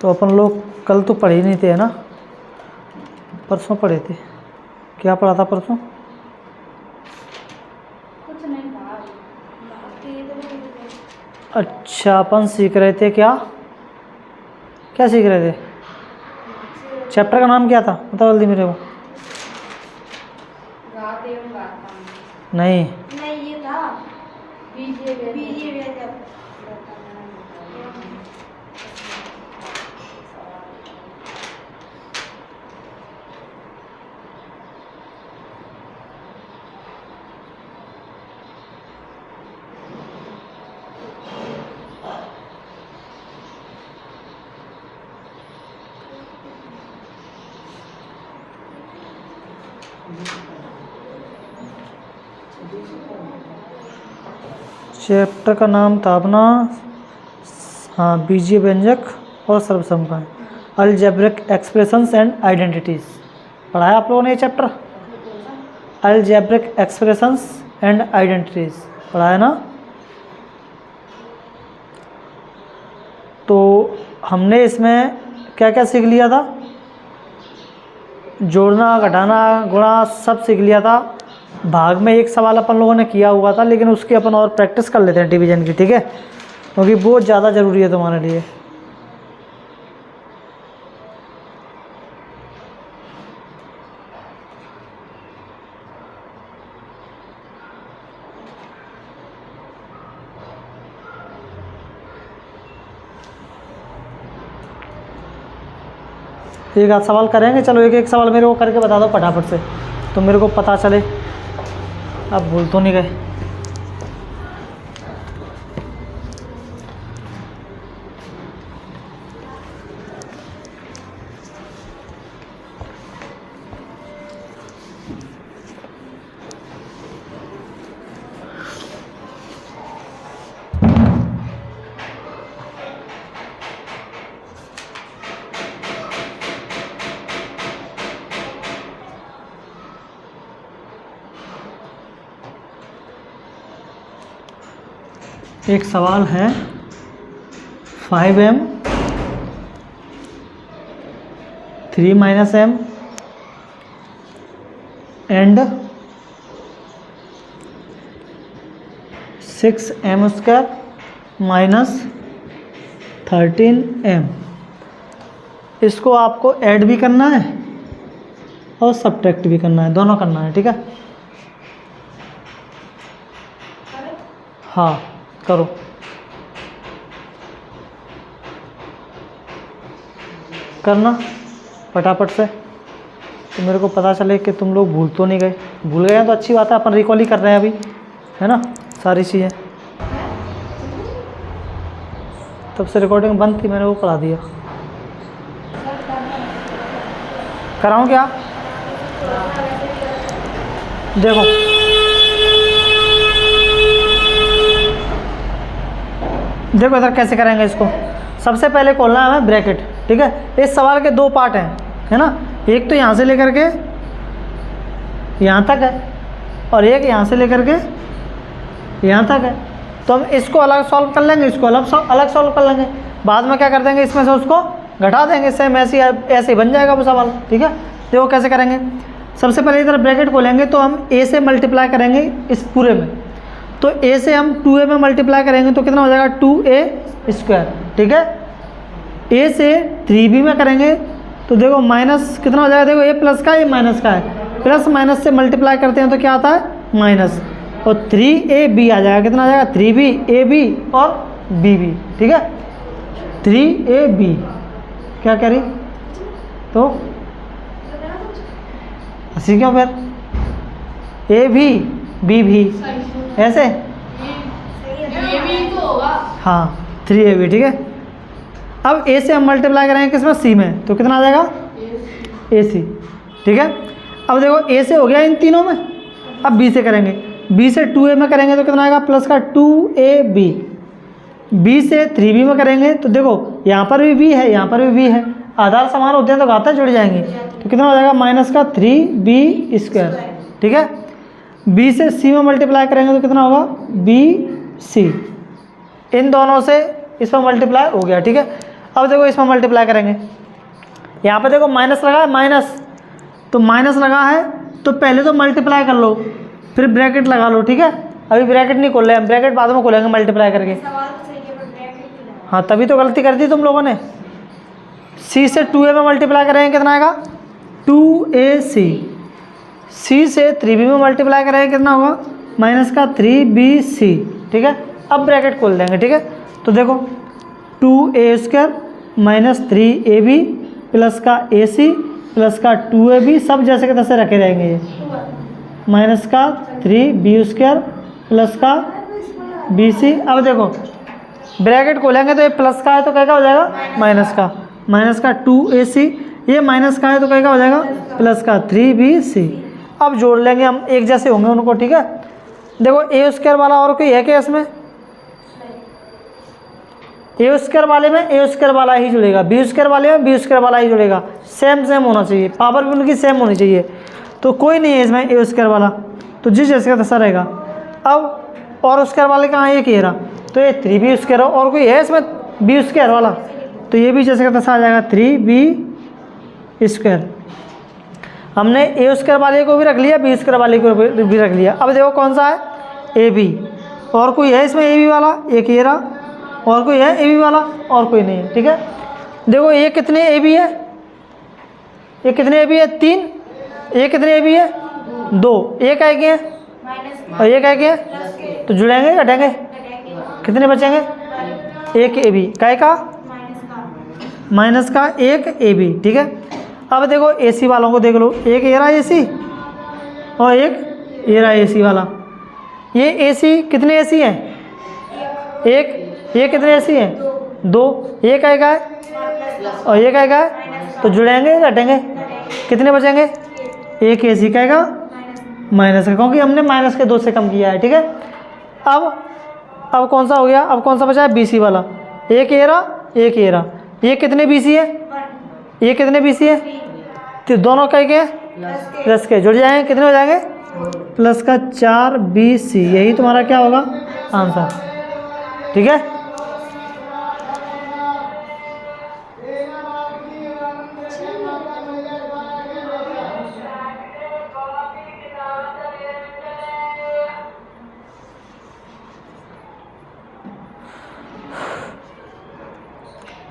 तो अपन लोग कल तो पढ़े ही नहीं थे, है ना? परसों पढ़े थे। क्या पढ़ा था परसों? कुछ नहीं था। अच्छा, अपन सीख रहे थे क्या? क्या सीख रहे थे? चैप्टर का नाम क्या था? बताओ जल्दी मेरे को। रात एवं गाथा। नहीं, नहीं, ये था बीजे व्यंजक। चैप्टर का नाम था अपना, हाँ, बीजीय व्यंजक और सर्वसंख्याएं, अलजेब्रिक एक्सप्रेशंस एंड आइडेंटिटीज। पढ़ाया आप लोगों ने ये chapter? Algebraic expressions and identities पढ़ाया ना? तो हमने इसमें क्या क्या सीख लिया था? जोड़ना, घटाना, गुणा सब सीख लिया था। भाग में एक सवाल अपन लोगों ने किया हुआ था, लेकिन उसकी अपन और प्रैक्टिस कर लेते हैं डिवीजन की, ठीक है? क्योंकि बहुत ज़्यादा ज़रूरी है तुम्हारे लिए। एक आध सवाल करेंगे, चलो एक एक सवाल मेरे को करके बता दो फटाफट से, तो मेरे को पता चले आप भूल तो नहीं गए। एक सवाल है 5m 3 - m and 6m² - 13m। इसको आपको ऐड भी करना है और सब्ट्रैक्ट भी करना है, दोनों करना है, ठीक है? हाँ, करो। करना फटाफट से, तो मेरे को पता चले कि तुम लोग भूल तो नहीं गए। भूल गए हैं तो अच्छी बात है, अपन रिकॉल ही कर रहे हैं अभी, है ना? सारी चीज़ें तब से रिकॉर्डिंग बंद थी, मैंने वो करा दिया। कराऊँ क्या? देखो, देखो इधर कैसे करेंगे इसको। सबसे पहले खोलना है हमें ब्रैकेट, ठीक है? इस सवाल के दो पार्ट हैं, है ना? एक तो यहाँ से लेकर के यहाँ तक है, और एक यहाँ से लेकर के यहाँ तक है। तो हम इसको अलग सॉल्व कर लेंगे, इसको अलग सॉल्व कर लेंगे। बाद में क्या कर देंगे, इसमें से उसको घटा देंगे, सेम ऐसे ही बन जाएगा वो सवाल, ठीक है? देखो कैसे करेंगे। सबसे पहले इधर ब्रैकेट खोलेंगे तो हम a से मल्टीप्लाई करेंगे इस पूरे में, तो a से हम 2a में मल्टीप्लाई करेंगे तो कितना हो जाएगा 2a², ठीक है? a से 3b में करेंगे तो देखो माइनस कितना हो जाएगा, देखो a प्लस का ये माइनस का है, प्लस माइनस से मल्टीप्लाई करते हैं तो क्या आता है माइनस, और 3ab आ जाएगा, कितना आ जाएगा 3b और bb, ठीक है? 3ab क्या करी तो हंसी क्यों फिर, ए भी बी भी ऐसे, ये भी तो होगा। हाँ 3ab, ठीक है? अब ए से हम मल्टीप्लाई करेंगे किसमें, सी में, तो कितना आ जाएगा ए सी, ठीक है? अब देखो ए से हो गया इन तीनों में, अब बी से करेंगे, बी से 2a में करेंगे तो कितना आएगा प्लस का 2ab, बी से 3b में करेंगे तो देखो यहाँ पर भी b है, यहाँ पर भी b है, आधार समान होते हैं तो घातें जुड़ जाएंगी, तो कितना हो जाएगा माइनस का 3b², ठीक है? बी से सी में मल्टीप्लाई करेंगे तो कितना होगा bc, इन दोनों से इस पर मल्टीप्लाई हो गया, ठीक है? अब देखो इसमें मल्टीप्लाई करेंगे, यहाँ पे देखो माइनस लगा है, माइनस, तो माइनस लगा है तो पहले तो मल्टीप्लाई कर लो, फिर ब्रैकेट लगा लो, ठीक है। अभी ब्रैकेट नहीं खोल रहे हैं, ब्रैकेट बाद में खोलेंगे मल्टीप्लाई करके। सवाल तो सही है पर ब्रैकेट नहीं लगा। हाँ तभी तो गलती कर दी तुम लोगों ने। सी से 2a में मल्टीप्लाई करेंगे कितना आएगा 2ac, सी से 3b में मल्टीप्लाई करेंगे कितना होगा माइनस का 3bc, ठीक है। अब ब्रैकेट खोल देंगे, ठीक है। तो देखो 2a² माइनस 3ab प्लस का ac प्लस का 2ab सब जैसे के तैसे रखे रहेंगे ये, माइनस का 3b² प्लस का bc। अब देखो ब्रैकेट खोलेंगे तो ये प्लस का है तो क्या हो जाएगा माइनस का 2ac, ये माइनस का है तो क्या हो जाएगा प्लस का 3bc। अब जोड़ लेंगे हम, एक जैसे होंगे उनको, ठीक है। देखो a² वाला और कोई है क्या इसमें, a² वाले में a² वाला ही जुड़ेगा, b² वाले में b² वाला ही जुड़ेगा, सेम होना चाहिए, पावर भी उनकी सेम होनी चाहिए। तो कोई नहीं है इसमें a² वाला, तो जिस जैसे का तैसा रहेगा। अब और उसके वाले कहाँ है, एक ये रहा, तो ये 3b² और कोई है इसमें b² वाला, तो ये भी जैसे का तैसा आ जाएगा 3b²। हमने a² वाले को भी रख लिया, b² वाले को भी रख लिया। अब देखो कौन सा है ab, और कोई है इसमें ab वाला, एक ये रहा, और कोई है ab वाला, और कोई नहीं है, ठीक है। देखो ये कितने ab है, ये कितने ab है 3, ये कितने ab है 2, एक है कि है माइनस और एक है कि है, प्लस के तो जुड़ेंगे घटेंगे, घटाएंगे कितने बचेंगे एक ab, काय का माइनस का एक ab, ठीक है। अब देखो ac वालों को देख लो, एक ये रहा ac और एक ये रहा ac वाला, ये ac कितने ac हैं एक, ये कितने ac हैं 2, ये काय का है और ये काय का है, तो जुड़ेंगे घटेंगे, कितने बचेंगे एक ac काय का माइनस का, क्योंकि हमने माइनस के 2 से कम किया है, ठीक है। अब कौन सा हो गया, अब कौन सा बचा है bc वाला, एक ये रहा एक ये रहा, ये कितने bc है, ये कितने bc है, तो दोनों कह के प्लस के जुड़ जाएंगे, कितने हो जाएंगे प्लस का 4bc, यही तुम्हारा क्या होगा आंसर, ठीक है।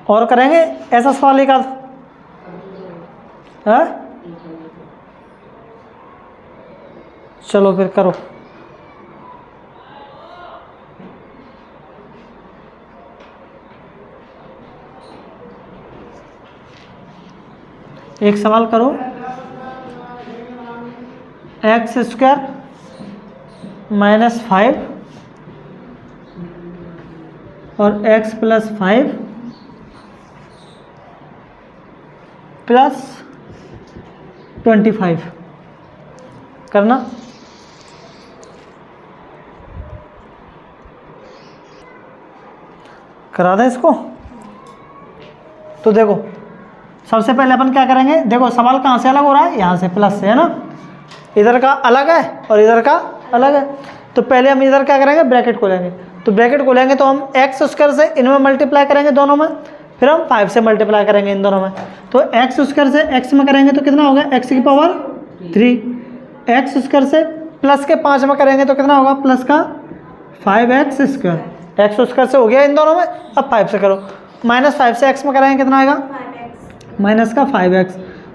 और करेंगे ऐसा सवाल एक आध, है चलो फिर करो। एक सवाल करो, x² माइनस 5 और x प्लस 5 प्लस 25 करना। करा दें इसको। तो देखो सबसे पहले अपन क्या करेंगे, देखो सवाल कहाँ से अलग हो रहा है, यहाँ से प्लस से, है ना, इधर का अलग है और इधर का अलग है। तो पहले हम इधर क्या करेंगे, ब्रैकेट खोलेंगे। तो ब्रैकेट खोलेंगे तो हम x² से इनमें मल्टीप्लाई करेंगे दोनों में, फिर हम 5 से मल्टीप्लाई करेंगे इन दोनों में। तो x² से x में करेंगे तो कितना होगा x की पावर 3, x² से प्लस के 5 में करेंगे तो कितना होगा प्लस का 5x², x² से हो गया इन दोनों में। अब 5 से करो, माइनस 5 से x में करेंगे कितना आएगा माइनस का 5x,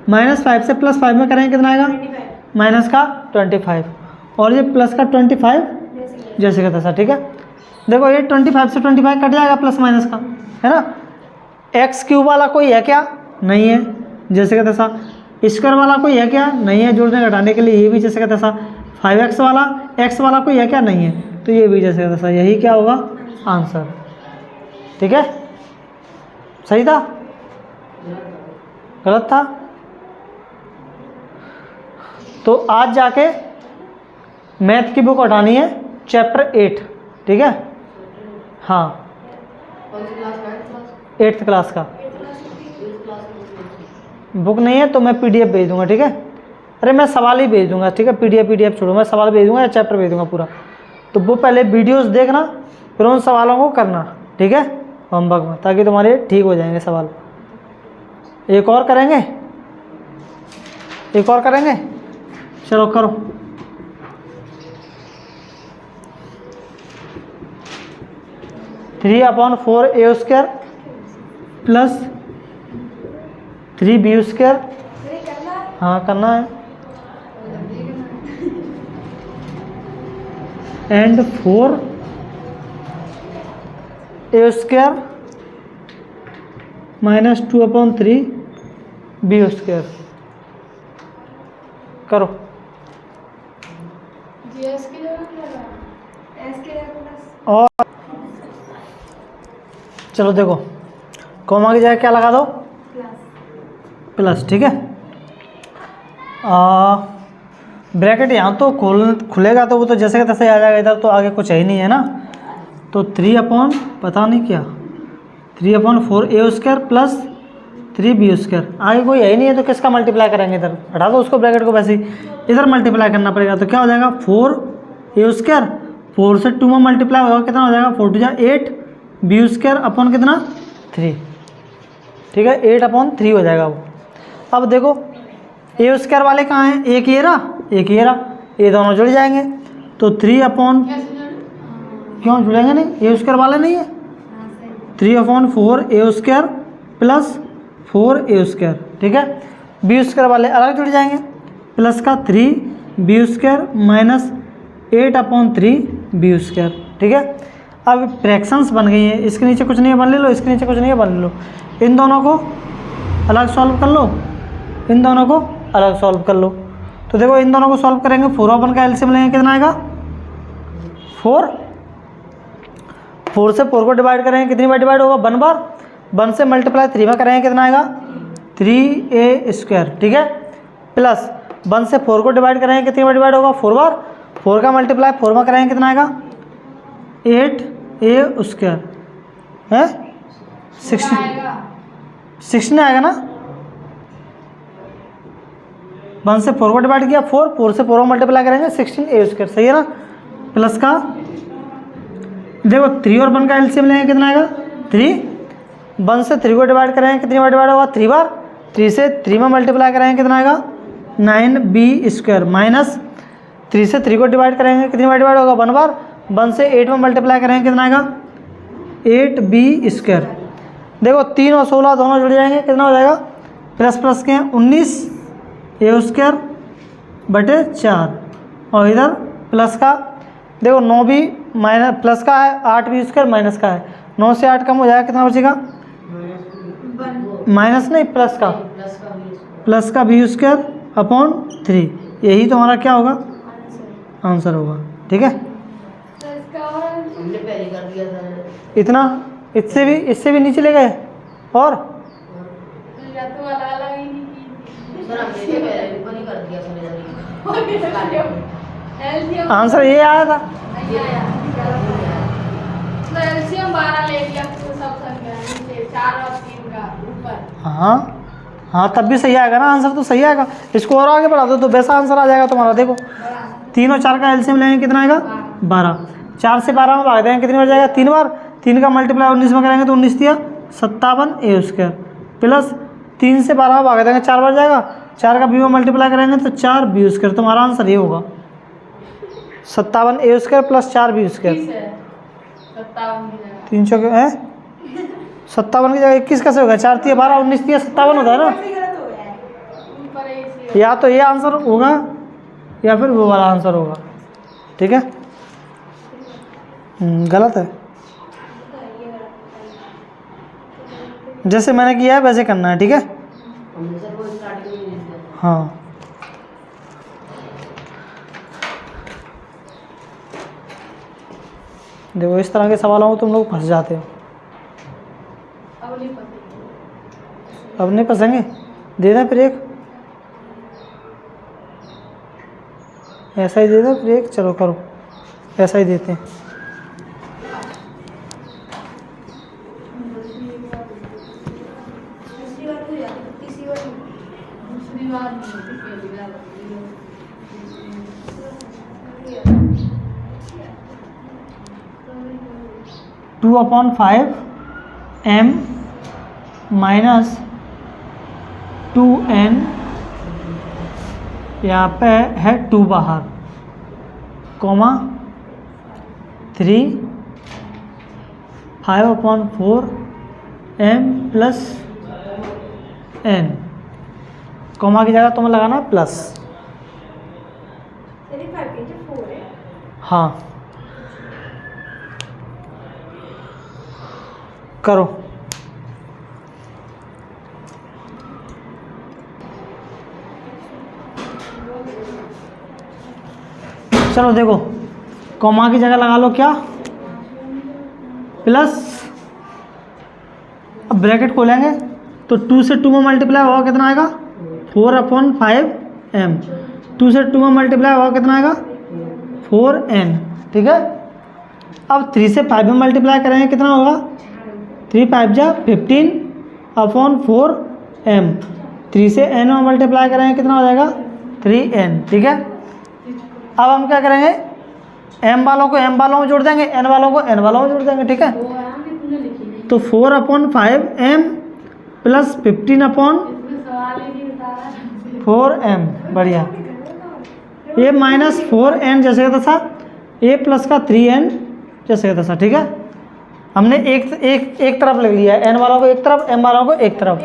माइनस 5 से प्लस 5 में करेंगे कितना आएगा माइनस का 25, और ये प्लस का 25 जैसे का तैसा, ठीक है। देखो ये 25 से 25 कट जाएगा प्लस माइनस का, है ना। x³ वाला कोई है क्या, नहीं है, जैसे का तैसा। स्क्वायर वाला कोई है क्या, नहीं है, जोड़ने घटाने के लिए ये भी जैसे का तैसा। 5x वाला x वाला कोई है क्या, नहीं है, तो ये भी जैसे का तैसा। यही क्या होगा आंसर, ठीक है। सही था गलत था। तो आज जाके मैथ की बुक उठानी है चैप्टर 8, ठीक है। हाँ 8th क्लास का बुक नहीं है तो मैं PDF भेज दूंगा, ठीक है। अरे मैं सवाल ही भेज दूंगा, ठीक है। PDF छोड़ो, मैं सवाल भेज दूंगा या चैप्टर भेज दूंगा पूरा। तो वो पहले वीडियोस देखना, फिर उन सवालों को करना, ठीक है। होमवर्क में, ताकि तुम्हारे ठीक हो जाएंगे सवाल। एक और करेंगे, एक और करेंगे, चलो करो। Three upon 4a² plus 3b²। हाँ करना है। And 4a² minus 2/3b²। करो। और चलो देखो, कॉमा की जगह क्या लगा दो? प्लस। ठीक है। ब्रैकेट यहाँ तो खुलेगा तो वो तो जैसे का तैसे आ जाएगा, इधर तो आगे कुछ है ही नहीं है ना। तो 3 अपॉन पता नहीं क्या 3/4a² प्लस 3b²। आगे कोई है ही नहीं है तो किसका मल्टीप्लाई करेंगे? इधर हटा दो उसको, ब्रैकेट को वैसे ही इधर मल्टीप्लाई करना पड़ेगा। तो क्या हो जाएगा? 4a², 4 से 2 में मल्टीप्लाई होगा, कितना हो जाएगा? 4 2 8, b² अपॉन कितना? 3। ठीक है, 8/3 हो जाएगा वो। अब देखो a² वाले कहाँ हैं? एक ये रहा, एक ये रहा, ये दोनों जुड़ जाएंगे। तो 3 अपॉन, क्यों जुड़ेंगे नहीं? a² वाले नहीं है। 3/4a² plus 4a²। ठीक है, b² वाले अलग जुड़ जाएंगे, प्लस का 3b² माइनस 8/3b²। ठीक है, अब फ्रैक्शंस बन गई हैं, इसके नीचे कुछ नहीं है बन ले लो, इसके नीचे कुछ नहीं है बन ले लो। इन दोनों को अलग सॉल्व कर लो, इन दोनों को अलग सॉल्व कर लो। तो देखो इन दोनों को सॉल्व करेंगे, 4/1 का एलसीएम लेंगे, कितना आएगा? 4। 4 से 4 को डिवाइड करेंगे, कितनी बार डिवाइड होगा? 1 बार। 1 से मल्टीप्लाई 3 में करेंगे, कितना आएगा? 3a²। ठीक है, प्लस 1 से 4 को डिवाइड करेंगे, कितनी बार डिवाइड होगा? 4 बार। 4 का मल्टीप्लाई 4 में करेंगे, कितना आएगा? 8a² है 16 आएगा ना। 1 से 4 को डिवाइड किया 4 से 4 को मल्टीप्लाई करेंगे 16a²। सही है ना। प्लस का देखो 3 और 1 का एलसीएम लेंगे, कितना आएगा? 3। 1 से 3 को डिवाइड करेंगे, कितनी बार डिवाइड होगा? 3 बार। 3 से 3 में मल्टीप्लाई करेंगे, कितना आएगा? 9b² माइनस 3 से 3 को डिवाइड करेंगे, कितनी बार डिवाइड होगा? 1 बार। 1 से 8 में मल्टीप्लाई करेंगे, कितना आएगा? 8b²। देखो 3 और 16 दोनों जुड़ जाएंगे, कितना हो जाएगा? प्लस प्लस के 19a² बटे 4। और इधर प्लस का देखो 9b माइनस प्लस का है, 8b² माइनस का है। 9 से 8 कम हो जाएगा, कितना बचेगा? माइनस नहीं, प्लस का b² अपॉन 3। यही तुम्हारा क्या होगा? आंसर होगा। ठीक है, इतना इससे भी नीचे ले गए। और आंसर ये आया था। एलसीएम 12 ले लिया, सब संख्या नीचे 4 और 3 का ऊपर। हाँ हाँ, तब भी सही आएगा ना, आंसर तो सही आएगा। इसको और आगे बढ़ा दो तो वैसा आंसर आ जाएगा तुम्हारा। देखो 3 और 4 का एलसीएम लेंगे, कितना आएगा? 12। 4 से 12 में भाग देंगे, कितनी बार जाएगा? 3 बार। 3 का मल्टीप्लाई 19 में करेंगे तो 19 दिया 57a² प्लस 3 से 12 में भाग देंगे, 4 बार जाएगा। 4 का b में मल्टीप्लाई करेंगे तो 4b²। तुम्हारा आंसर ये होगा 57a² प्लस 4b²। 300 के है 57 की जगह 21 कैसे होगा? 4 3 12 19 3 57 होता है ना। या तो ये आंसर होगा या फिर वो वाला आंसर होगा। ठीक है, गलत है। जैसे मैंने किया है वैसे करना है। ठीक है, हाँ। देखो इस तरह के सवालों में तुम लोग फंस जाते हो। अब नहीं फंसेंगे, दे दें फिर एक, ऐसा ही दे दें फिर एक। चलो करो, ऐसा ही देते हैं। Two upon 5 m minus 2n, यहाँ पे है 2 बाहर, comma 3 5/4 m plus n, comma की जगह तुम्हें लगाना प्लस। हाँ करो। चलो देखो, कॉमा की जगह लगा लो क्या, प्लस। अब ब्रैकेट खोलेंगे तो 2 से 2 में मल्टीप्लाई होगा कितना आएगा 4/5m, 2 से 2 में मल्टीप्लाई होगा कितना आएगा 4n, ठीक है। अब 3 से 5 में मल्टीप्लाई करेंगे कितना होगा 3 5 जा 15/4m, 3 से n में मल्टीप्लाई करेंगे कितना हो जाएगा 3n, ठीक है। अब हम क्या करेंगे, m वालों को m वालों में जोड़ देंगे, n वालों को n वालों में जोड़ देंगे, ठीक है। तो 4/5m प्लस 15/4m, बढ़िया। ये माइनस 4n जैसे का तैसा, a प्लस का 3n जैसे का तैसा, ठीक है। हमने एक तरफ लिख लिया है, n वालों को एक तरफ, m वालों को एक तरफ।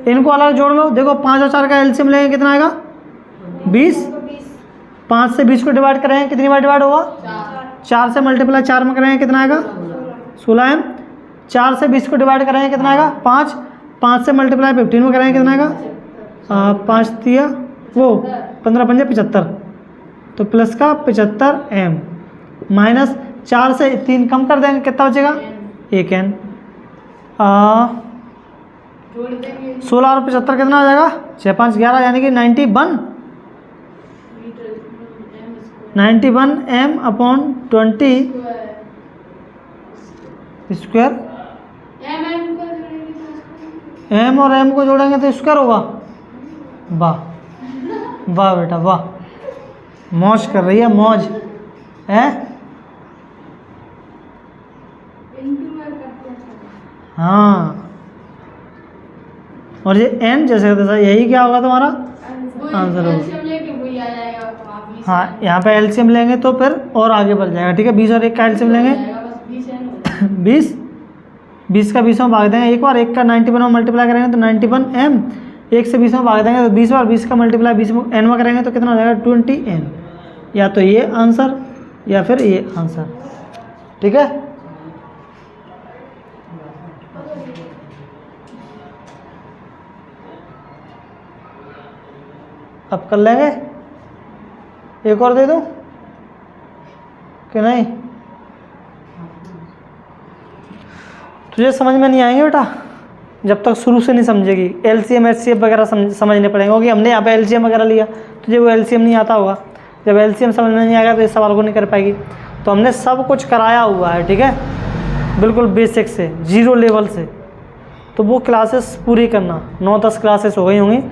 इनको अलग जोड़ लो, देखो 5 और 4 का एलसीएम लेंगे कितना आएगा 20, 5 से 20 को डिवाइड करेंगे कितनी बार डिवाइड होगा 4 से मल्टीप्लाई 4 में करेंगे कितना आएगा 16m, 4 से 20 को डिवाइड करेंगे कितना आएगा 5, 5 से मल्टीप्लाई 15 में करेंगे कितना आएगा 5 तिया वो 15×5 75, तो प्लस का 75m माइनस 4 से 3 कम कर देंगे कितना बचेगा 1n, 16 और 75 कितना हो जाएगा 6 5 11 यानी कि 91m/20 स्क्वायर। m और m को जोड़ेंगे तो स्क्वायर होगा। वाह वाह बेटा वाह, मौज कर रही है, मौज है। हाँ, और ये n जैसे यही क्या होगा तुम्हारा आंसर होगा। हाँ, यहाँ पे एलसीएम लेंगे तो फिर और आगे बढ़ जाएगा, ठीक है। 20 और 1 का एलसीएम लेंगे 20 का 20 में भाग देंगे एक बार, 1 का 91 में मल्टीप्लाई करेंगे तो 91m, 1 से 20 में भाग देंगे तो 20 बार, 20 का मल्टीप्लाई 20 में n में करेंगे तो कितना हो जाएगा 20n। या तो ये आंसर या फिर ये आंसर, ठीक है। अब कर लेंगे, एक और दे दूं कि नहीं, तुझे समझ में नहीं आएंगे बेटा जब तक शुरू से नहीं समझेगी। एलसीएम एचसीएफ वगैरह समझने पड़ेंगे, क्योंकि हमने यहाँ पे एलसीएम वगैरह लिया, तुझे वो एलसीएम नहीं आता होगा। जब एलसीएम समझ में नहीं आएगा तो इस सवाल को नहीं कर पाएगी। तो हमने सब कुछ कराया हुआ है, ठीक है, बिल्कुल बेसिक से, 0 लेवल से। तो वो क्लासेस पूरी करना, 9-10 क्लासेस हो गई होंगी,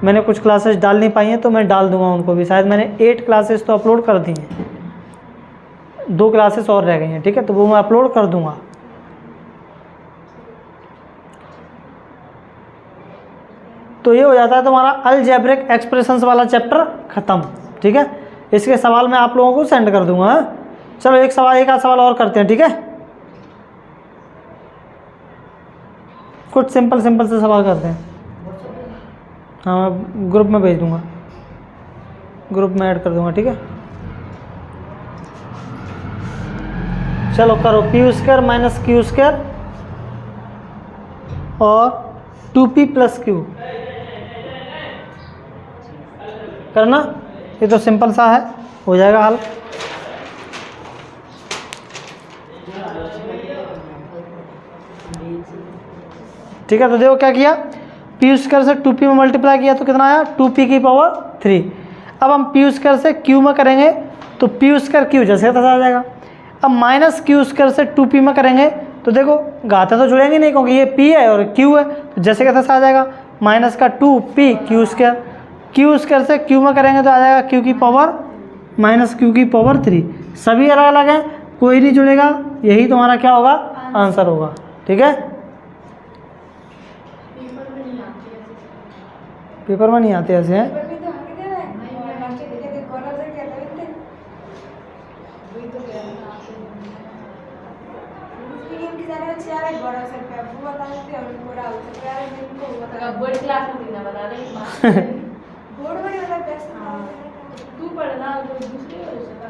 मैंने कुछ क्लासेस डाल नहीं पाई हैं तो मैं डाल दूंगा उनको भी। शायद मैंने 8 क्लासेस तो अपलोड कर दी हैं, 2 क्लासेस और रह गई हैं, ठीक है, तो वो मैं अपलोड कर दूंगा। तो ये हो जाता है तुम्हारा अलजेब्रिक एक्सप्रेशंस वाला चैप्टर ख़त्म, ठीक है। इसके सवाल मैं आप लोगों को सेंड कर दूंगा। चलो एक आध सवाल और करते हैं, ठीक है। कुछ सिंपल से सवाल करते हैं। हाँ, मैं ग्रुप में भेज दूंगा, ग्रुप में ऐड कर दूंगा, ठीक है। चलो करो, p² माइनस q² और 2p प्लस q करना। ये तो सिंपल सा है, हो जाएगा हल। ठीक है, तो देखो क्या किया, p² से 2p में मल्टीप्लाई किया तो कितना आया 2p की पावर 3। अब हम p² से q में करेंगे तो p² q जैसे तैसा आ जाएगा। अब माइनस q² से 2p में करेंगे तो देखो घातें तो जुड़ेंगी नहीं, क्योंकि ये p है और q है, तो जैसे का तैसा आ जाएगा। माइनस का 2p q² से q में करेंगे तो आ जाएगा q की पावर माइनस q की पावर 3। सभी अलग अलग हैं कोई नहीं जुड़ेगा, यही तुम्हारा क्या होगा, आंसर होगा। ठीक है, पेपर में नहीं आती है। पेपर में नहीं आते ऐसे हैं। वही तो कह रहे हैं आप बोर्ड क्लास में देना बता रहे तू पढ़ना तो दूसरी हो सकता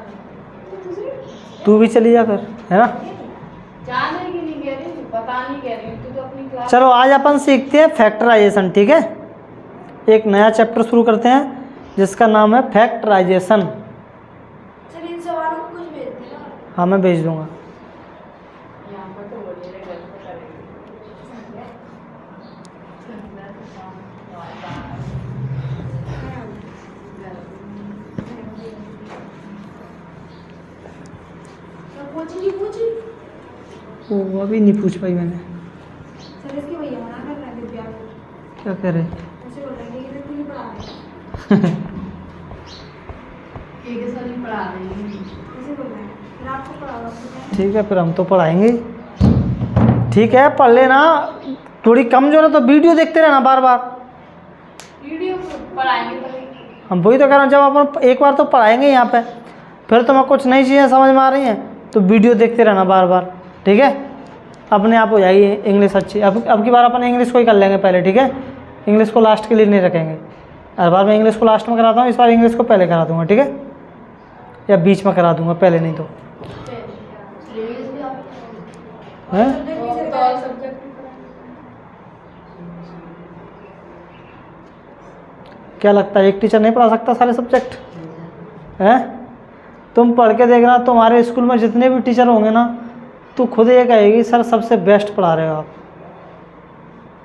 तू भी चली जा फिर, है ना। जाने की नहीं कह रही, पता नहीं कह रही तू तो अपनी क्लास। चलो आज अपन सीखते हैं फैक्टराइजेशन। ठीक है, एक नया चैप्टर शुरू करते हैं जिसका नाम है फैक्टराइजेशन। चल इन सवालों को कुछ भेज देना। हाँ मैं भेज दूंगा। यहाँ पर तो बोलिए रे गलत करेंगे। पूछी वो अभी नहीं पूछ पाई मैंने। सर इसके भैया मना कर रहे थे दिव्या को। क्या कह रहे? ऐसे बोल रहे हैं कि तू नहीं पढ़ा रहा एक साल नहीं पढ़ा रही ऐसे बोल रहे हैं फिर आपको पढ़ाओ। ठीक है, फिर हम तो पढ़ाएंगे। ठीक है, पढ़ लेना। थोड़ी कमजोर है तो वीडियो देखते रहना बार बार। वीडियो पढ़ाएंगे तो हम वही तो कह रहे हैं, जब अपन एक बार तो पढ़ाएंगे यहाँ पे, फिर तुम्हें कुछ नई चीज़ें समझ में आ रही हैं तो वीडियो देखते रहना बार बार। ठीक है, अपने आप हो जाएगी इंग्लिश अच्छी। अब की बार अपन इंग्लिश को ही कर लेंगे पहले। ठीक है, इंग्लिश को लास्ट के लिए नहीं रखेंगे। हर बार मैं इंग्लिश को लास्ट में कराता हूँ, इस बार इंग्लिश को पहले करा दूंगा। ठीक है, या बीच में करा दूंगा, पहले नहीं तो। हैं? क्या लगता है एक टीचर नहीं पढ़ा सकता सारे सब्जेक्ट? हैं? तुम पढ़ के देखना, तुम्हारे स्कूल में जितने भी टीचर होंगे ना, तो खुद ये कहेगी सर सबसे बेस्ट पढ़ा रहे हो आप।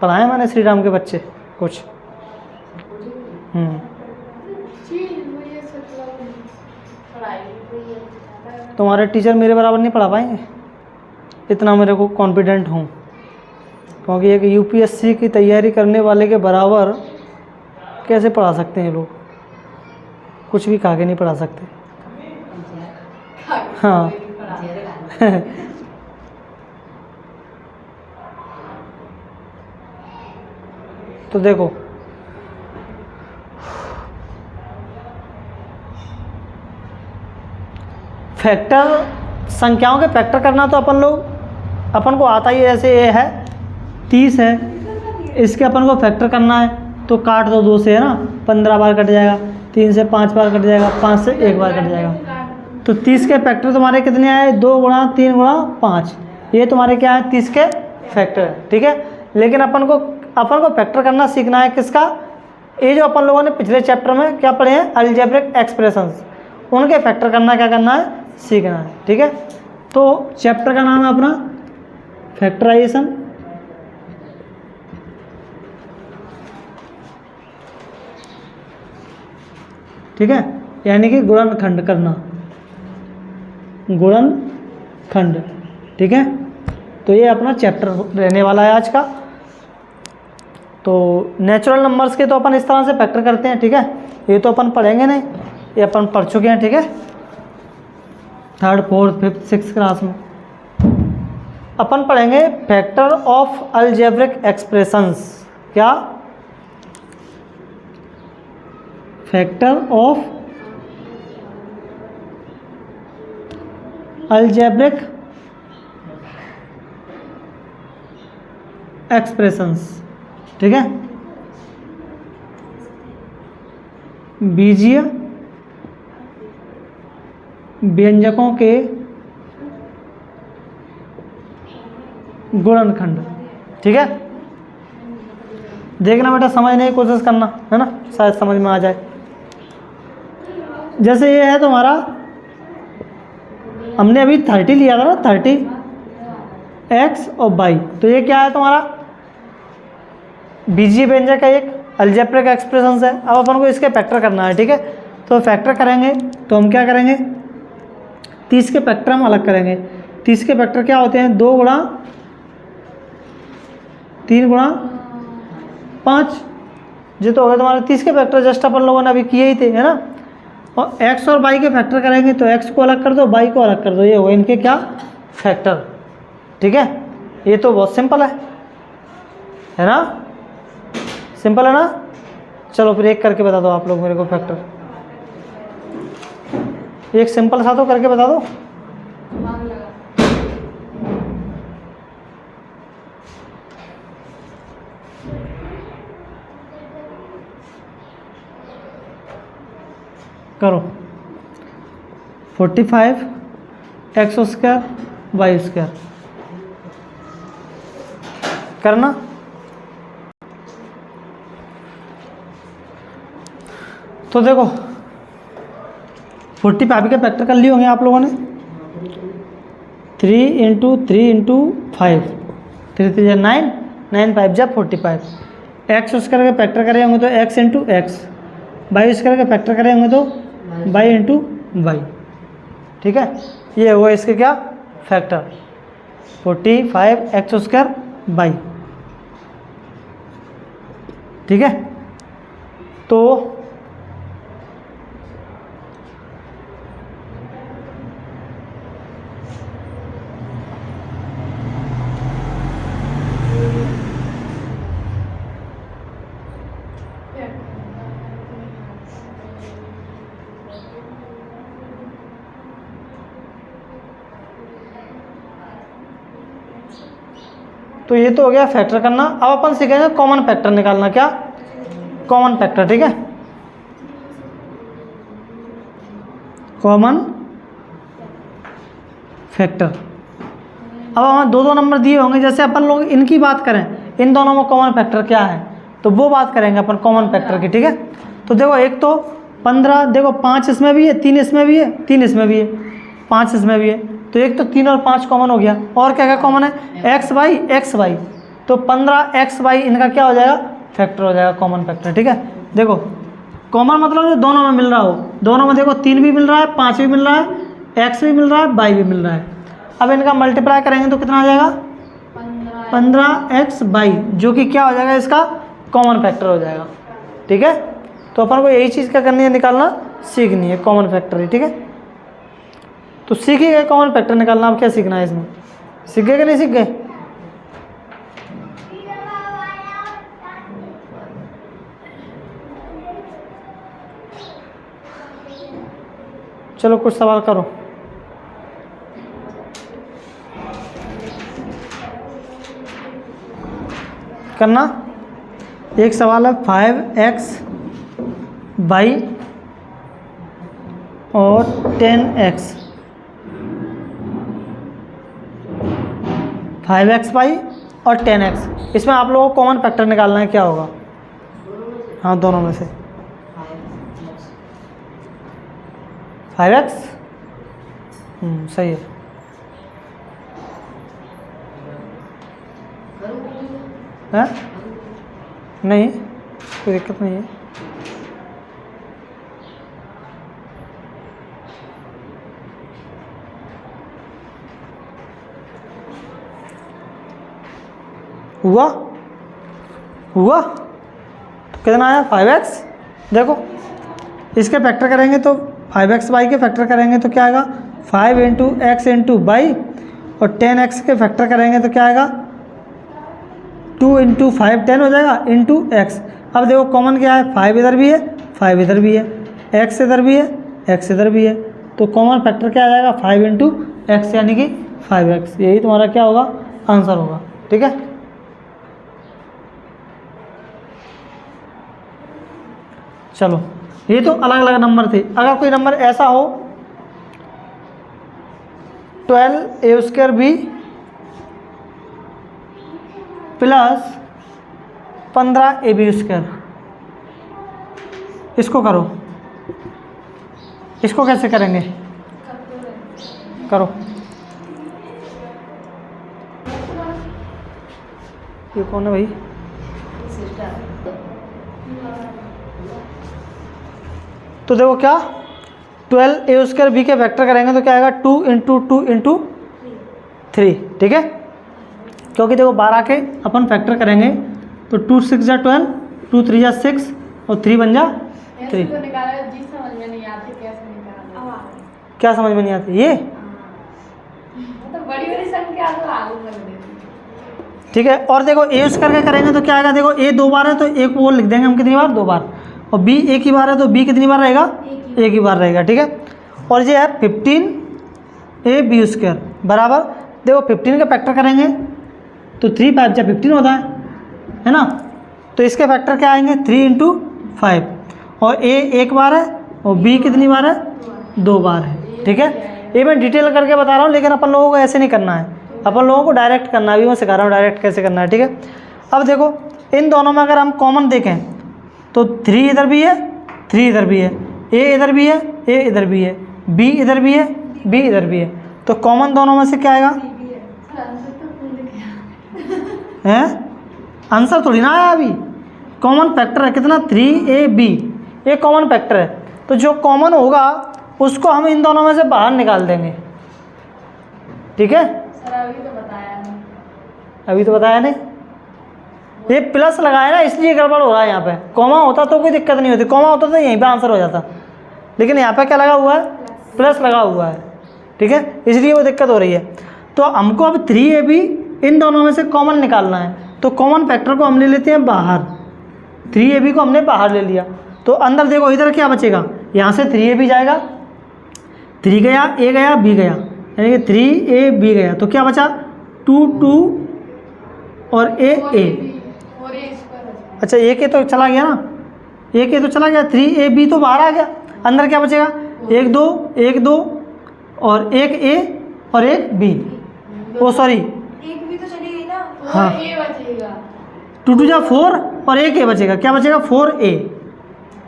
पढ़ाए मैंने श्री राम के बच्चे कुछ। तुम्हारे टीचर मेरे बराबर नहीं पढ़ा पाएंगे, इतना मेरे को कॉन्फिडेंट हूँ, क्योंकि एक यूपीएससी की तैयारी करने वाले के बराबर कैसे पढ़ा सकते हैं लोग? कुछ भी कहा के नहीं पढ़ा सकते। हाँ तो देखो, फैक्टर, संख्याओं के फैक्टर करना तो अपन को आता ही है। जैसे ये है 30 है, इसके अपन को फैक्टर करना है तो काट दो 2 से, है ना, 15 बार कट जाएगा। 3 से 5 बार कट जाएगा, 5 से 1 बार कट जाएगा। तो 30 के फैक्टर तुम्हारे कितने आए? 2 गुणा 3 गुणा 5। ये तुम्हारे क्या है? 30 के फैक्टर है। ठीक है, लेकिन अपन को फैक्टर करना सीखना है किसका? ये जो अपन लोगों ने पिछले चैप्टर में क्या पढ़े हैं, अलजेब्रिक एक्सप्रेशंस, उनके फैक्टर करना क्या करना है, सीखना है। ठीक है, तो चैप्टर का नाम है अपना फैक्टराइजेशन। ठीक है, यानी कि गुणनखंड करना, गुणनखंड। ठीक है, तो ये अपना चैप्टर रहने वाला है आज का। तो नेचुरल नंबर्स के तो अपन इस तरह से फैक्टर करते हैं। ठीक है, ये तो अपन पढ़ेंगे नहीं, ये अपन पढ़ चुके हैं। ठीक है, 3rd 4th 5th 6th class में अपन पढ़ेंगे फैक्टर ऑफ अलजेब्रिक एक्सप्रेशंस। क्या? Factor of algebraic expressions. ठीक है, बीजीय व्यंजकों के गुणनखंड। ठीक है, देखना बेटा, समझने की कोशिश करना, है ना, शायद समझ में आ जाए। जैसे ये है तुम्हारा, हमने अभी 30 लिया था ना, 30 x और y, तो ये क्या है तुम्हारा? बीजीय व्यंजक का एक अलजेब्रिक एक्सप्रेशन है। अब अपन को इसके फैक्टर करना है। ठीक है, तो फैक्टर करेंगे तो हम क्या करेंगे, 30 के फैक्टर हम अलग करेंगे। 30 के फैक्टर क्या होते हैं? 2 गुणा 3 गुणा 5, जो तो हो गए तुम्हारे 30 के फैक्टर। जस्ट अपन लोगों ने अभी किए ही थे, है ना। और एक्स और वाई के फैक्टर करेंगे तो एक्स को अलग कर दो, वाई को अलग कर दो, ये होगा इनके क्या फैक्टर। ठीक है, ये तो बहुत सिंपल है ना, सिंपल है ना। चलो फिर एक करके बता दो आप लोग मेरे को फैक्टर, एक सिंपल सा तो करके बता दो। दिमाग लगा। करो 45 एक्स स्क्वायर वाई स्क्वायर करना। तो देखो 45 के फैक्टर कर लिए होंगे आप लोगों ने, 3 इंटू 3 इंटू 5, 3 3 9, 9 5 जा 45। एक्स स्क्वायर के फैक्टर करे होंगे तो x into x, y square के फैक्टर करे होंगे तो वाई इंटू वाई। ठीक है, ये होगा इसके क्या फैक्टर, 45 एक्स स्क्वायर वाई। ठीक है, तो ये तो हो गया फैक्टर करना। अब अपन सीखेंगे कॉमन फैक्टर निकालना। क्या कॉमन फैक्टर, ठीक है, कॉमन फैक्टर। अब हमें दो नंबर दिए होंगे, जैसे अपन लोग इनकी बात करें, इन दोनों में कॉमन फैक्टर क्या है तो वो बात करेंगे अपन कॉमन फैक्टर की। ठीक है, तो देखो एक तो 15, देखो 5 इसमें भी है, 3 इसमें भी है, 3 इसमें भी है, 5 इसमें भी है, तो एक तो 3 और 5 कॉमन हो गया। और क्या क्या कॉमन है, एक्स वाई, तो 15 एक्स वाई इनका क्या हो जाएगा फैक्टर हो जाएगा, कॉमन फैक्टर। ठीक है, देखो कॉमन मतलब जो दोनों में मिल रहा हो, दोनों में देखो 3 भी मिल रहा है, 5 भी मिल रहा है, एक्स भी मिल रहा है, वाई भी मिल रहा है। अब इनका मल्टीप्लाई करेंगे तो कितना आ जाएगा 15 एक्स वाई, जो कि क्या हो जाएगा इसका कॉमन फैक्टर हो जाएगा। ठीक है, तो अपन को यही चीज़ क्या करनी है, निकालना सीखनी है कॉमन फैक्टर ही। ठीक है, तो सीख ही गए कॉमन फैक्टर निकालना। अब क्या सीखना है इसमें, सीख गए कि नहीं सीख गए। चलो कुछ सवाल करो। करना, एक सवाल है 5x बाई और 10x, 5x बाई और 10x, इसमें आप लोगों को कॉमन फैक्टर निकालना है, क्या होगा। हाँ, दोनों में से 5x, सही है नहीं, कोई दिक्कत नहीं है। हुआ तो कितना आया 5x। देखो इसके फैक्टर करेंगे तो 5x वाई के फैक्टर करेंगे तो क्या आएगा 5 इंटू एक्स इंटू वाई, और 10x के फैक्टर करेंगे तो क्या आएगा 2 इंटू 5 10 हो जाएगा इंटू एक्स। अब देखो कॉमन क्या है, 5 इधर भी है, 5 इधर भी है, एक्स इधर भी है, एक्स इधर भी है, तो कॉमन फैक्टर क्या आ जाएगा 5 इंटू एक्स यानी कि 5x। यही तुम्हारा क्या होगा आंसर होगा। ठीक है, चलो ये तो अलग अलग नंबर थे। अगर कोई नंबर ऐसा हो 12a square B plus 15ab square, इसको करो, इसको कैसे करेंगे, करो। ये कौन है भाई, तो देखो क्या 12a स्क्वायर बी के वेक्टर करेंगे तो क्या आएगा 2 इंटू 2 इंटू 3। ठीक है, क्योंकि देखो 12 के अपन फैक्टर करेंगे तो 2 6 जा 12, 2 3 जा 6 और 3 बन जा 3। निकाला जी, समझ में नहीं आती कैसे क्या समझ में नहीं आती? ये मतलब बड़ी बड़ी संख्या तो आलू कर देती। ठीक है। और देखो ए यूज करके करेंगे तो क्या आएगा, देखो ए 2 बार है तो एक वो लिख देंगे हम कितनी बार, 2 बार, और बी एक ही बार है तो बी कितनी बार रहेगा, एक ही बार रहेगा। ठीक है। और ये है 15ab² बराबर, देखो 15 का फैक्टर करेंगे तो 3 5 जा 15 होता है ना, तो इसके फैक्टर क्या आएंगे 3 × 5, और ए एक बार है और बी कितनी बार है, 2 बार है। ठीक है। ये मैं डिटेल करके बता रहा हूँ, लेकिन अपन लोगों को ऐसे नहीं करना है, अपन लोगों को डायरेक्ट करना है। अभी मैं सिखा रहा हूँ डायरेक्ट कैसे करना है। ठीक है। अब देखो इन दोनों में अगर हम कॉमन देखें तो 3 इधर भी है, 3 इधर भी है, ए इधर भी है, ए इधर भी है, बी इधर भी है, बी इधर भी है, तो कॉमन दोनों में से क्या आएगा, हैं? आंसर थोड़ी ना आया अभी, कॉमन फैक्टर है कितना, 3ab, ये कॉमन फैक्टर है, तो जो कॉमन होगा उसको हम इन दोनों में से बाहर निकाल देंगे। ठीक है। सर अभी तो बताया नहीं। अभी तो बताया नहीं, ये प्लस लगाया ना इसलिए गड़बड़ हो रहा है। यहाँ पे कॉमा होता तो कोई दिक्कत नहीं होती, कॉमा होता तो यहीं पे आंसर हो जाता, लेकिन यहाँ पे क्या लगा हुआ है, प्लस लगा हुआ है। ठीक है, इसलिए वो दिक्कत हो रही है। तो हमको अब 3ab इन दोनों में से कॉमन निकालना है, तो कॉमन फैक्टर को हम ले लेते हैं बाहर, 3ab को हमने बाहर ले लिया, तो अंदर देखो इधर क्या बचेगा, यहाँ से 3ab जाएगा, 3 गया, a गया, b गया, यानी कि 3ab गया, तो क्या बचा 2 2 और a a। और ये इस पर बचा। अच्छा एक ए तो चला गया ना, एक ए तो चला गया, 3ab तो बाहर आ गया, अंदर क्या बचेगा 1 2 1 2 और एक ए और एक बी, ओ सॉरी एक भी तो चली गई ना। हाँ। और ये बचेगा। 2 2 जा 4 और एक ए बचेगा, क्या बचेगा 4a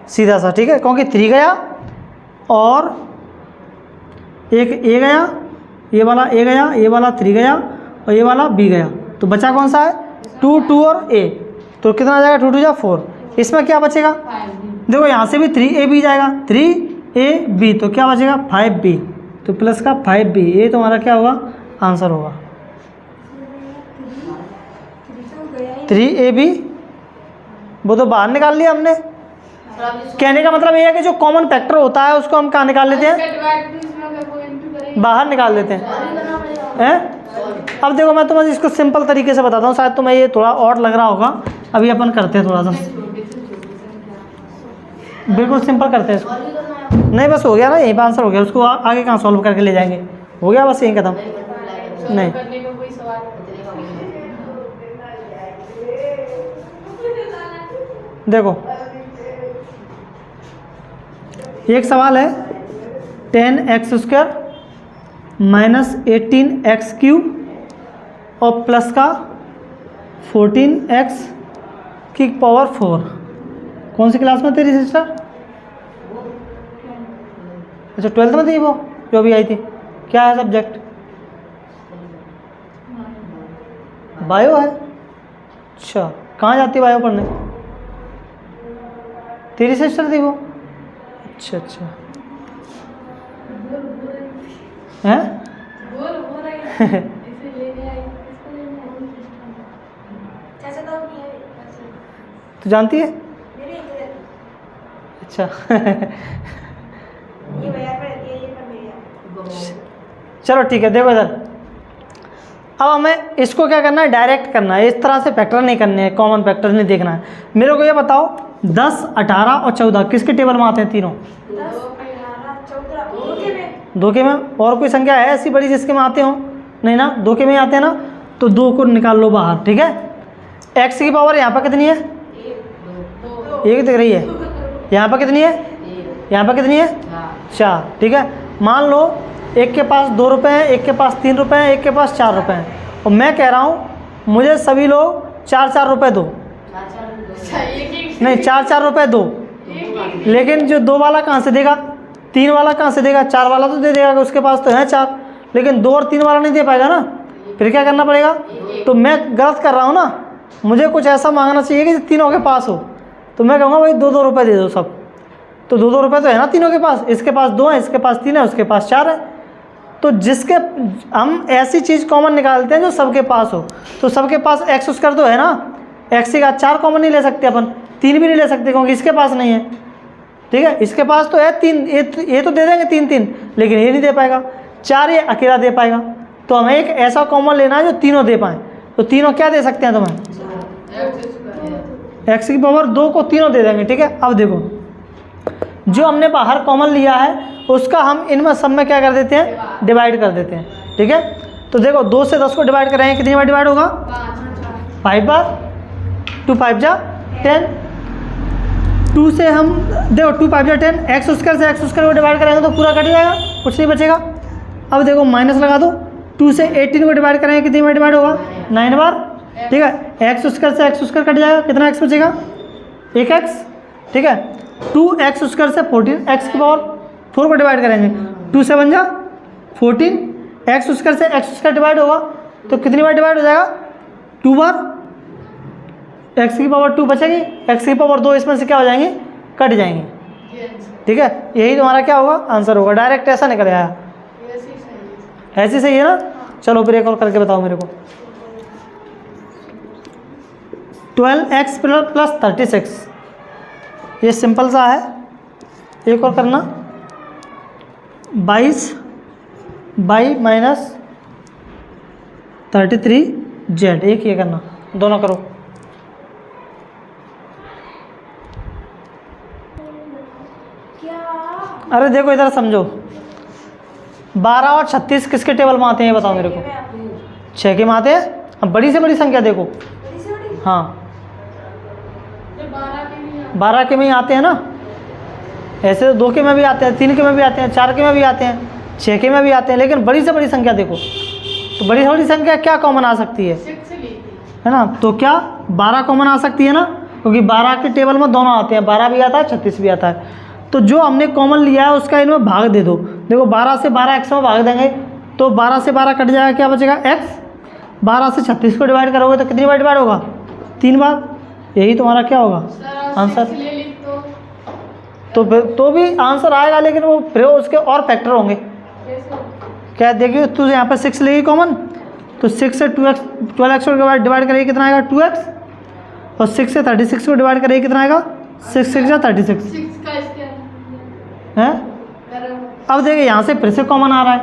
सीधा सा। ठीक है, क्योंकि 3 गया और एक ए गया, ये वाला ए गया, ये वाला 3 गया और ये वाला बी गया, तो बचा कौन सा है 2 2 और a, तो कितना आ जाएगा 2 2 जा 4, इसमें क्या बचेगा, 5b। देखो यहाँ से भी 3ab जाएगा, 3ab तो क्या बचेगा 5b, तो प्लस का 5b, ये तुम्हारा क्या होगा आंसर होगा 3ab। वो तो बाहर निकाल लिया हमने, कहने का मतलब ये है कि जो कॉमन फैक्टर होता है उसको हम कहाँ निकाल लेते हैं, इसका डिवाइड भी इसमें अगर कोई इंटू करेंगे बाहर निकाल देते हैं। अब देखो मैं तुम्हें इसको सिंपल तरीके से बताता हूँ, शायद तुम्हें ये थोड़ा और लग रहा होगा, अभी अपन करते हैं थोड़ा सा, छोटी से छोटी संख्या। बिल्कुल सिंपल करते हैं इसको। नहीं बस हो गया ना, यहीं पर आंसर हो गया, उसको आगे कहाँ सॉल्व करके ले जाएंगे, हो गया बस यहीं खत्म। नहीं करने का कोई सवाल देखो एक सवाल है 10x² माइनस 18x³ और प्लस का 14x की पावर 4। कौन सी क्लास में तेरी सिस्टर? अच्छा 12th में थी वो जो अभी आई थी, क्या है सब्जेक्ट? बायो है। अच्छा कहाँ जाती है बायो पढ़ने? तेरी सिस्टर थी वो? अच्छा अच्छा हैं बोल हो रही है इसे लेने आई, इसको लेने आई। चाचा तो नहीं है तो जानती है? मेरे इधर अच्छा ये भैया पर रहती है, ये पर भैया। चलो ठीक है, देखो इधर अब हमें इसको क्या करना है, डायरेक्ट करना है, इस तरह से फैक्टर नहीं करने हैं, कॉमन फैक्टर नहीं देखना है। मेरे को ये बताओ 10 18 और 14 किसके टेबल में आते हैं तीनों? 10 18 14 ओके में दो के में, और कोई संख्या है ऐसी बड़ी जिसके में आते हो? नहीं ना, दो के में आते हैं ना, तो 2 को निकाल लो बाहर। ठीक है, x की पावर यहाँ पर कितनी है? 1 दिख रही है, यहाँ पर कितनी है? यहाँ पर कितनी है? 4। ठीक है, मान लो एक के पास 2 रुपये हैं, एक के पास 3 रुपये हैं, एक के पास 4 रुपये हैं, और मैं कह रहा हूँ मुझे सभी लोग 4 रुपये दो, नहीं 4 रुपये दो, लेकिन जो 2 वाला कहाँ से देगा, 3 वाला कहाँ से देगा, 4 वाला तो दे देगा कि उसके पास तो है 4, लेकिन 2 और 3 वाला नहीं दे पाएगा ना, फिर क्या करना पड़ेगा? तो मैं गलत कर रहा हूँ ना, मुझे कुछ ऐसा मांगना चाहिए कि तीनों के पास हो, तो मैं कहूँगा भाई 2 रुपये दे दो सब, तो 2 रुपये तो है ना तीनों के पास, इसके पास 2 है, इसके पास 3 है, उसके पास 4 है, तो जिसके हम ऐसी चीज़ कॉमन निकालते हैं जो सबके पास हो, तो सबके पास x² तो है ना, x का 4 कॉमन नहीं ले सकते अपन, 3 भी नहीं ले सकते क्योंकि इसके पास नहीं है, ठीक है। इसके पास तो है 3, ये तो दे देंगे 3 3, लेकिन ये नहीं दे पाएगा। 4 ये अकेला दे पाएगा। तो हमें एक ऐसा कॉमन लेना है जो तीनों दे पाए। तो तीनों क्या दे सकते हैं तुम्हें? x की पावर 2 को तीनों दे देंगे, ठीक है। अब देखो जो हमने बाहर कॉमन लिया है उसका हम इनमें सब में क्या कर देते हैं? डिवाइड कर देते हैं, ठीक है। तो देखो 2 से 10 को डिवाइड करेंगे, कितनी बार डिवाइड होगा? 5 बार। 2 5 जा 10। 2 से हम देखो 2 5 जा 10, एक्स स्क्वायर से एक्स स्क्वायर को डिवाइड करेंगे तो पूरा कट जाएगा, कुछ नहीं बचेगा। अब देखो माइनस लगा दो। 2 से 18 को डिवाइड करेंगे, कितनी बार डिवाइड होगा? 9 बार, ठीक है। एक्स स्क्वायर से एक्स स्क्वायर कट जाएगा, कितना एक्स बचेगा? 1x, ठीक है। 2x स्क्वायर से 14 एक्स की पावर 4 को डिवाइड करेंगे, 2 से 1 जा 14, एक्स स्क्वायर से एक्स स्क्वायर डिवाइड होगा तो कितनी बार डिवाइड हो जाएगा? 2 बार। एक्स की पावर 2 बचेगी, एक्स की पावर 2 इसमें से क्या हो जाएंगे? कट जाएंगे, ठीक है। यही तुम्हारा क्या होगा? आंसर होगा। डायरेक्ट ऐसा निकल आया। ऐसे सही है ना? चलो फिर एक और करके बताओ मेरे को। 12x प्लस 36, ये सिंपल सा है। एक और करना 22 बाई माइनस 33z, एक ये करना, दोनों करो। क्या? अरे देखो इधर समझो, 12 और 36 किसके टेबल में आते हैं ये बताओ मेरे को? 6 के में आते हैं। अब बड़ी से बड़ी संख्या देखो, बड़ी से बड़ी? हाँ 12 12 के में ही आते हैं ना। ऐसे तो 2 के में भी आते हैं, 3 के में भी आते हैं, 4 के में भी आते हैं, 6 के में भी आते हैं, लेकिन बड़ी से बड़ी संख्या देखो। तो बड़ी से बड़ी संख्या क्या कॉमन आ सकती है? 6 ली थी। है ना। तो क्या 12 कॉमन आ सकती है ना, क्योंकि 12 के टेबल में दोनों आते हैं, 12 भी आता है 36 भी आता है। तो जो हमने कॉमन लिया है उसका इनमें भाग दे दो। देखो 12 से 12 एक्स में भाग देंगे तो 12 से 12 कट जाएगा, क्या बचेगा? एक्स। 12 से 36 को डिवाइड करोगे तो कितनी बार डिवाइड होगा? 3 बार। यही तुम्हारा क्या होगा? आंसर। ले ली तो फिर तो भी आंसर आएगा, लेकिन वो फिर उसके और फैक्टर होंगे। कैसे? क्या देखिए तू यहाँ पर 6 लेगी कॉमन, तो 6 से 2x 12x को डिवाइड करेगी, कितना आएगा? 2x। और 6 से 36 को डिवाइड करेगी, कितना आएगा? 6 6 जा 36 6 का इसके है। अब देखिए यहाँ से फिर से कॉमन आ रहा है।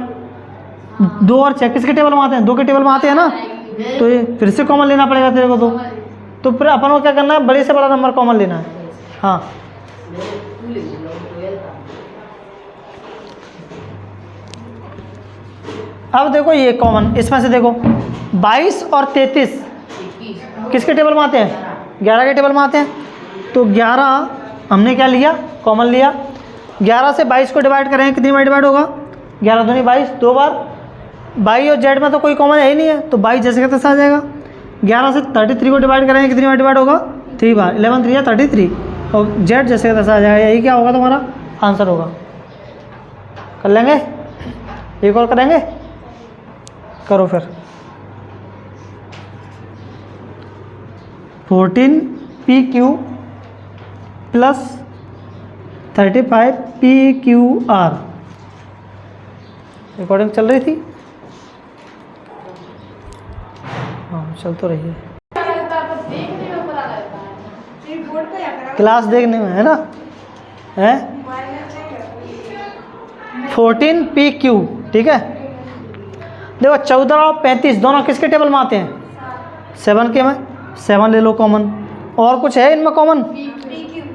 2 और 6 किसके टेबल में आते हैं? 2 के टेबल में आते हैं ना। तो ये फिर से कॉमन लेना पड़ेगा तेरे को। तो फिर अपन को क्या करना है? बड़े से बड़ा नंबर कॉमन लेना है। हाँ अब देखो ये कॉमन, इसमें से देखो 22 और 33 किसके टेबल में आते हैं? 11 के टेबल में आते हैं। तो 11 हमने क्या लिया? कॉमन लिया। 11 से 22 को डिवाइड करेंगे, कितनी बार डिवाइड होगा? 11 दूनी 22, 2 बार। 22 और जेड में तो कोई कॉमन है ही नहीं है, तो 22 जैसे का तैसा आ जाएगा। 11 से 33 को डिवाइड करेंगे, कितनी बार डिवाइड होगा? 3 बार। 11 3 या 33, और जेड जैसे का तैसा आ जाएगा। यही क्या होगा? तुम्हारा आंसर होगा। कर लेंगे? एक और करेंगे? करो फिर। 14PQ प्लस 35PQR रिकॉर्डिंग चल रही थी? हाँ चल तो रही है। देखने में पता लगता है। सिर्फ बोर्ड पे या करा? क्लास देखने में है ना। है मोबाइल में नहीं 14PQ, ठीक है। देखो 14 और 35 दोनों किसके टेबल में आते हैं? 7 के में। 7 ले लो कॉमन। और कुछ है इनमें कॉमन?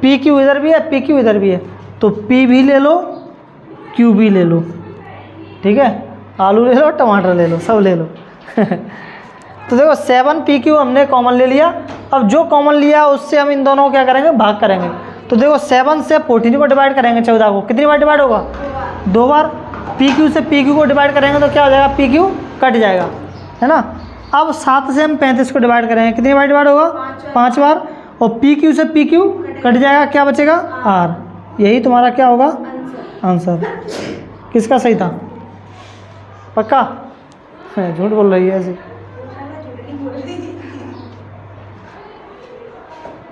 PQ इधर भी है, PQ इधर भी है, तो P भी ले लो, Q भी ले लो, ठीक है। आलू ले लो, टमाटर ले लो, सब ले लो। तो देखो 7PQ हमने कॉमन ले लिया। अब जो कॉमन लिया उससे हम इन दोनों को क्या करेंगे? भाग करेंगे। तो देखो 7 से 14 को डिवाइड करेंगे, 14 को, कितनी बार डिवाइड होगा? 2 बार। PQ से PQ को डिवाइड करेंगे तो क्या हो जाएगा? PQ कट जाएगा, है ना। अब 7 से हम 35 को डिवाइड करेंगे, कितनी बार डिवाइड होगा? 5 बार। और PQ से PQ कट जाएगा, क्या बचेगा? R। यही तुम्हारा क्या होगा? आंसर। किसका सही था? पक्का? झूठ बोल रही है ऐसे।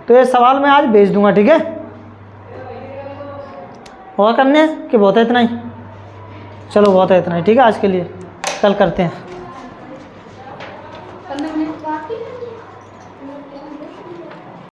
तो ये सवाल मैं आज भेज दूंगा, ठीक है। और करने हैं कि बहुत है इतना ही? चलो बहुत है इतना ही, ठीक है आज के लिए। कल करते हैं।